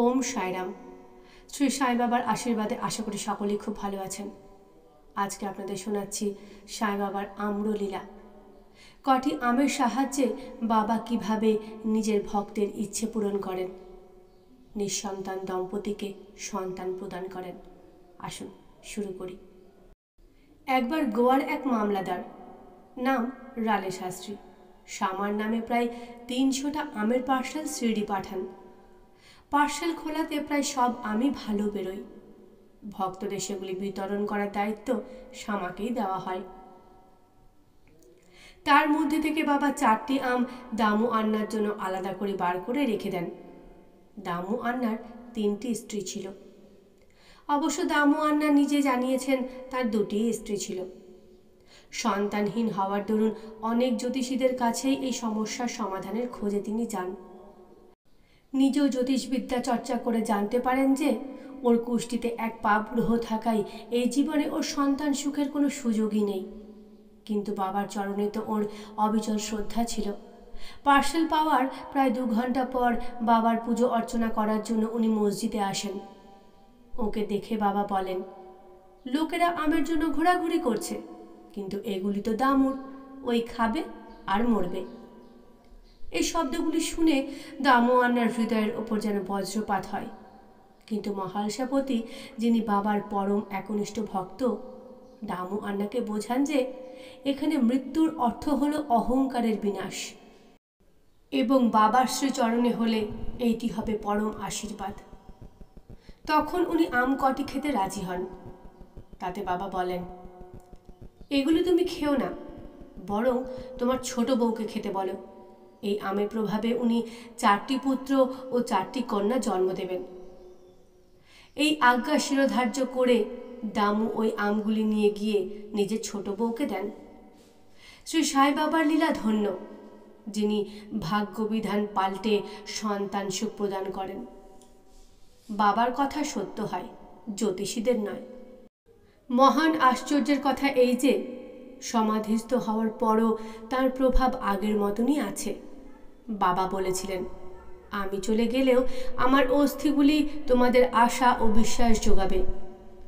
ওম সাইরাম। শ্রী সাই বাবার আশীর্বাদে আশা করি সকলেই খুব ভালো আছেন। আজকে আপনাদের শোনাচ্ছি সাই বাবার আম্রলীলা। কটি আমের সাহায্যে বাবা কিভাবে নিজের ভক্তের ইচ্ছে পূরণ করেন, নিঃসন্তান দম্পতিকে সন্তান প্রদান করেন। আসুন শুরু করি। একবার গোয়ার এক মামলাদার, নাম রালে শাস্ত্রী, সামার নামে প্রায় ৩০০টা আমের পার্সেল শিরডি পাঠান। পার্সেল খোলাতে প্রায় সব আমই ভালো বেরোয়। ভক্তদের সেগুলি বিতরণ করার দায়িত্ব শামাকেই দেওয়া হয়। তার মধ্যে থেকে বাবা 4টি আম দামু আন্নার জন্য আলাদা করে বার করে রেখে দেন। দামু আন্নার 3টি স্ত্রী ছিল। অবশ্য দামু আন্না নিজে জানিয়েছেন তার 2টি স্ত্রী ছিল। সন্তানহীন হওয়ার দরুন অনেক জ্যোতিষীদের কাছেই এই সমস্যার সমাধানের খোঁজে তিনি যান। নিজেও জ্যোতিষবিদ্যা চর্চা করে জানতে পারেন যে ওর কুষ্টিতে এক পাপ গ্রহ থাকায় এই জীবনে ওর সন্তান সুখের কোনো সুযোগই নেই। কিন্তু বাবার চরণে তো ওর অবিচল শ্রদ্ধা ছিল। পার্সেল পাওয়ার প্রায় 2 ঘন্টা পর বাবার পুজো অর্চনা করার জন্য উনি মসজিদে আসেন। ওকে দেখে বাবা বলেন, লোকেরা আমের জন্য ঘোরাঘুরি করছে, কিন্তু এগুলি তো দামুর, ওই খাবে আর মরবে। এই শব্দগুলি শুনে দামু আন্নার হৃদয়ের ওপর যেন বজ্রপাত হয়। কিন্তু মহালসাপতি, যিনি বাবার পরম একনিষ্ঠ ভক্ত, দামু আন্নাকে বোঝান যে এখানে মৃত্যুর অর্থ হলো অহংকারের বিনাশ এবং বাবার শ্রীচরণে হলে এইটি হবে পরম আশীর্বাদ। তখন উনি আম কটি খেতে রাজি হন। তাতে বাবা বলেন, এগুলো তুমি খেও না, বরং তোমার ছোট বউকে খেতে বলো। এই আমের প্রভাবে উনি 4টি পুত্র ও 4টি কন্যা জন্ম দেবেন। এই আজ্ঞা শিরোধার্য করে দামু ওই আমগুলি নিয়ে গিয়ে নিজের ছোট বউকে দেন। শ্রী সাই বাবার লীলা ধন্য, যিনি ভাগ্যবিধান পাল্টে সন্তান সুখ প্রদান করেন। বাবার কথা সত্য হয়, জ্যোতিষীদের নয়। মহান আশ্চর্যের কথা এই যে সমাধিস্থ হওয়ার পরও তার প্রভাব আগের মতনই আছে। বাবা বলেছিলেন, আমি চলে গেলেও আমার অস্থিগুলি তোমাদের আশা ও বিশ্বাস যোগাবে।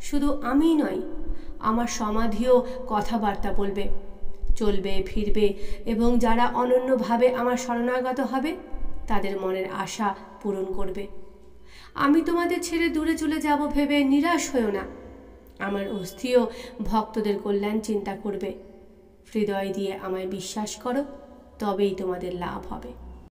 শুধু আমিই নয়, আমার সমাধিও কথাবার্তা বলবে, চলবে ফিরবে এবং যারা অনন্যভাবে আমার শরণাগত হবে তাদের মনের আশা পূরণ করবে। আমি তোমাদের ছেড়ে দূরে চলে যাব ভেবে নিরাশ হয়েও না। আমার অস্থিও ভক্তদের কল্যাণ চিন্তা করবে। হৃদয় দিয়ে আমায় বিশ্বাস করো, তবেই তোমাদের লাভ হবে।